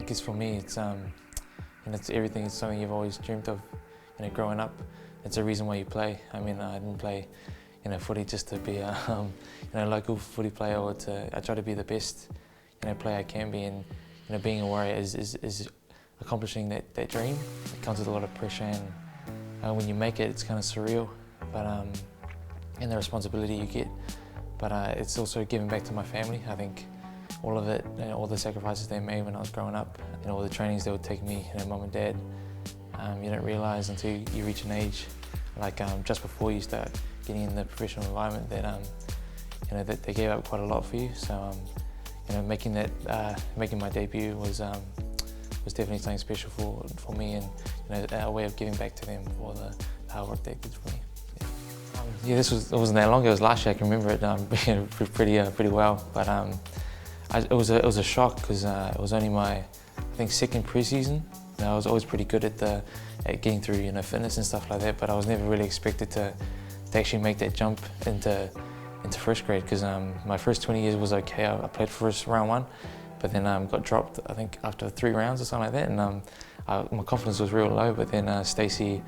I guess for me, it's everything. It's something you've always dreamt of. Growing up, it's a reason why you play. I mean, I didn't play, footy just to be a, local footy player, or I try to be the best, player I can be. And being a Warrior is accomplishing that dream. It comes with a lot of pressure, and when you make it, it's kind of surreal. But and the responsibility you get. But it's also giving back to my family. I think all of it, all the sacrifices they made when I was growing up, all the trainings they would take me, mum and dad. You don't realise until you reach an age, just before you start getting in the professional environment, that that they gave up quite a lot for you. So making my debut was definitely something special for me, and a way of giving back to them for the hard work they did for me. Yeah, it wasn't that long ago. It was last year. I can remember it pretty well. But it was a shock because it was only my, I think, second pre-season. I was always pretty good at getting through fitness and stuff like that. But I was never really expected to actually make that jump into first grade, because my first 20 years was okay. I played first round one, but then got dropped, I think, after 3 rounds or something like that. And my confidence was real low. But then Stacey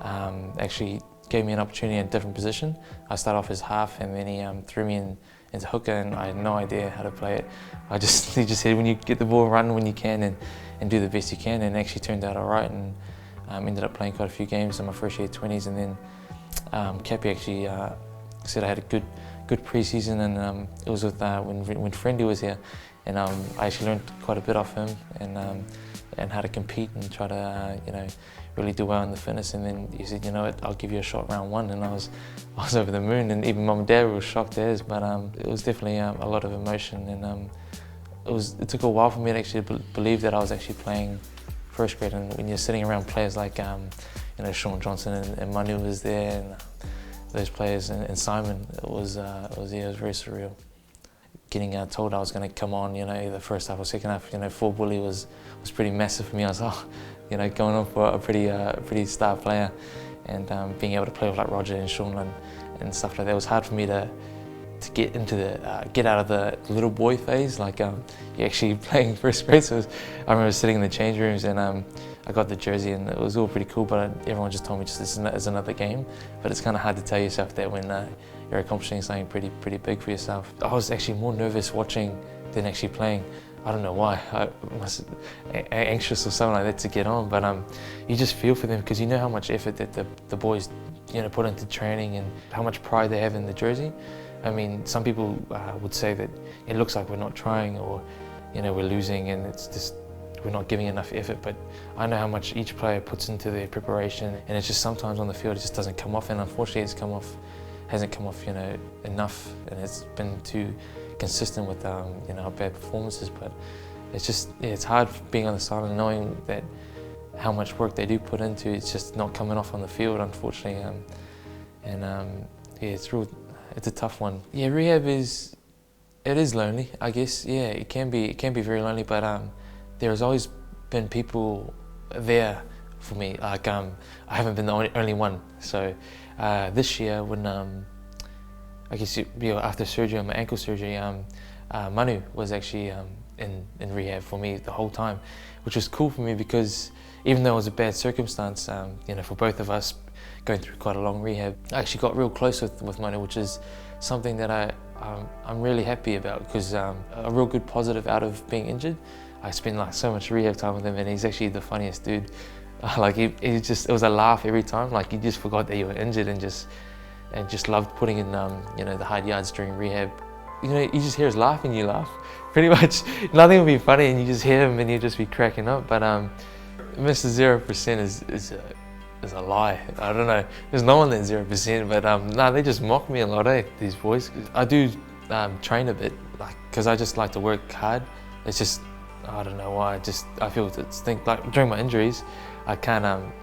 actually gave me an opportunity in a different position. I started off as half, and then he threw me into hooker, and I had no idea how to play it. He just said, when you get the ball, run when you can and do the best you can, and it actually turned out all right, and ended up playing quite a few games in my first year 20s. And then Cappy actually said I had a good pre-season, and it was with when Friendy was here, and I actually learned quite a bit off him, and how to compete and try to really do well in the fitness. And then he said, I'll give you a shot round one, and I was over the moon, and even mum and dad were shocked as. But it was definitely a lot of emotion, and it took a while for me to actually believe that I was actually playing first grade. And when you're sitting around players like Sean Johnson and Manu was there, and those players, and Simon, it was very surreal. Getting told I was going to come on, either first half or second half, full bully was pretty massive for me. I was going on for a pretty star player, and being able to play with like Roache and Sean and stuff like that, it was hard for me to get into get out of the little boy phase, you're actually playing first grade. So I remember sitting in the change rooms, and I got the jersey, and it was all pretty cool, but everyone just told me it's another game. But it's kind of hard to tell yourself that when you're accomplishing something pretty big for yourself. I was actually more nervous watching than actually playing. I don't know why. I was anxious or something like that to get on, but you just feel for them, because you know how much effort that the boys put into training, and how much pride they have in the jersey. I mean, some people would say that it looks like we're not trying, or we're losing, and it's just we're not giving enough effort. But I know how much each player puts into their preparation, and it's just sometimes on the field it just doesn't come off. And unfortunately, hasn't come off enough, and it's been too consistent with our bad performances. But it's just it's hard being on the sideline, knowing that how much work they do put into it's just not coming off on the field, unfortunately. It's a tough one. Yeah, rehab is lonely, I guess. Yeah, it can be very lonely, but there has always been people there for me. I haven't been the only one. So this year, when I guess after surgery, my ankle surgery, Manu was actually in rehab for me the whole time, which was cool for me, because even though it was a bad circumstance, for both of us going through quite a long rehab, I actually got real close with Manu, which is something that I'm really happy about, because a real good positive out of being injured. I spent so much rehab time with him, and he's actually the funniest dude. It was a laugh every time. You just forgot that you were injured, and just loved putting in the hard yards during rehab. You just hear us laugh, and you laugh. Pretty much nothing will be funny, and you just hear him, and you just be cracking up. But Mr. 0% is a lie. I don't know. There's no one that's 0%, but they just mock me a lot, these boys. I do train a bit, because I just like to work hard. It's just, I don't know why. I feel during my injuries, I can't.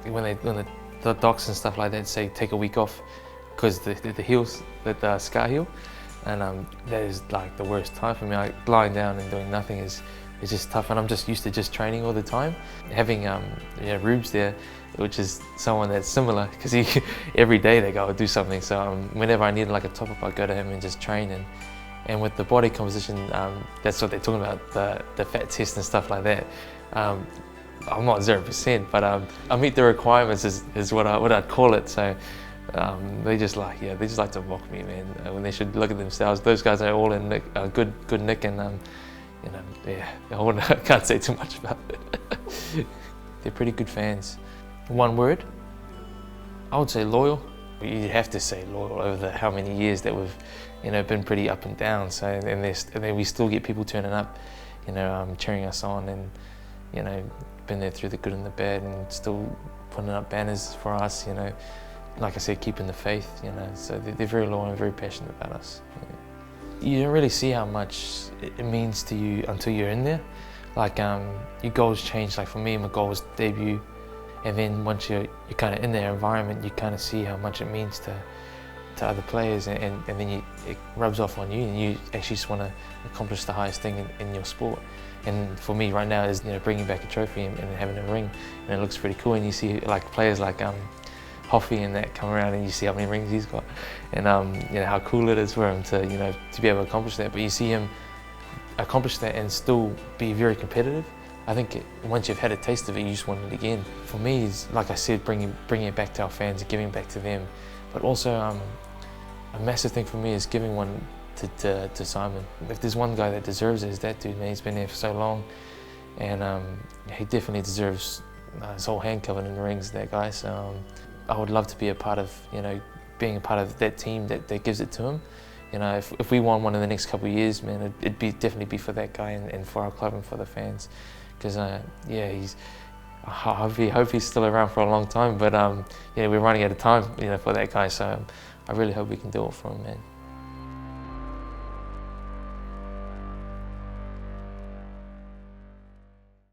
When the docs and stuff like that say take a week off, because the heels, the scar heal, and that is the worst time for me. Lying down and doing nothing is just tough, and I'm just used to just training all the time. Having Rubes there, which is someone that's similar, because every day they go do something. So whenever I need a top up, I go to him and just train, And with the body composition, that's what they're talking about, the fat test and stuff like that. I'm not 0%, but I meet the requirements is what I'd call it. So they just like to mock me, man. When they should look at themselves. Those guys are all in good nick, and I can't say too much about it. They're pretty good fans. One word, I would say loyal. You have to say loyal over how many years that we've, been pretty up and down. So and then we still get people turning up, cheering us on, and been there through the good and the bad, and still putting up banners for us. Like I said, keeping the faith. So they're very loyal and very passionate about us. You don't really see how much it means to you until you're in there. Like your goals change. Like for me, my goal was debut. And then once you're kind of in their environment, you kind of see how much it means to other players, and then it rubs off on you, and you actually just want to accomplish the highest thing in your sport. And for me right now is bringing back a trophy and having a ring, and it looks pretty cool. And you see like players like Hoffy and that come around, and you see how many rings he's got, and how cool it is for him to to be able to accomplish that. But you see him accomplish that and still be very competitive. I think once you've had a taste of it, you just want it again. For me, it's, like I said, bringing it back to our fans, giving back to them. But also, a massive thing for me is giving one to Simon. If there's one guy that deserves it, it's that dude, man. He's been there for so long, and he definitely deserves his whole hand covered in rings, that guy. So I would love to be a part of, being a part of that team that gives it to him. If we won one in the next couple of years, man, it'd definitely be for that guy and for our club and for the fans. Because I hope he's still around for a long time. But we're running out of time, for that guy. So I really hope we can do it for him, man.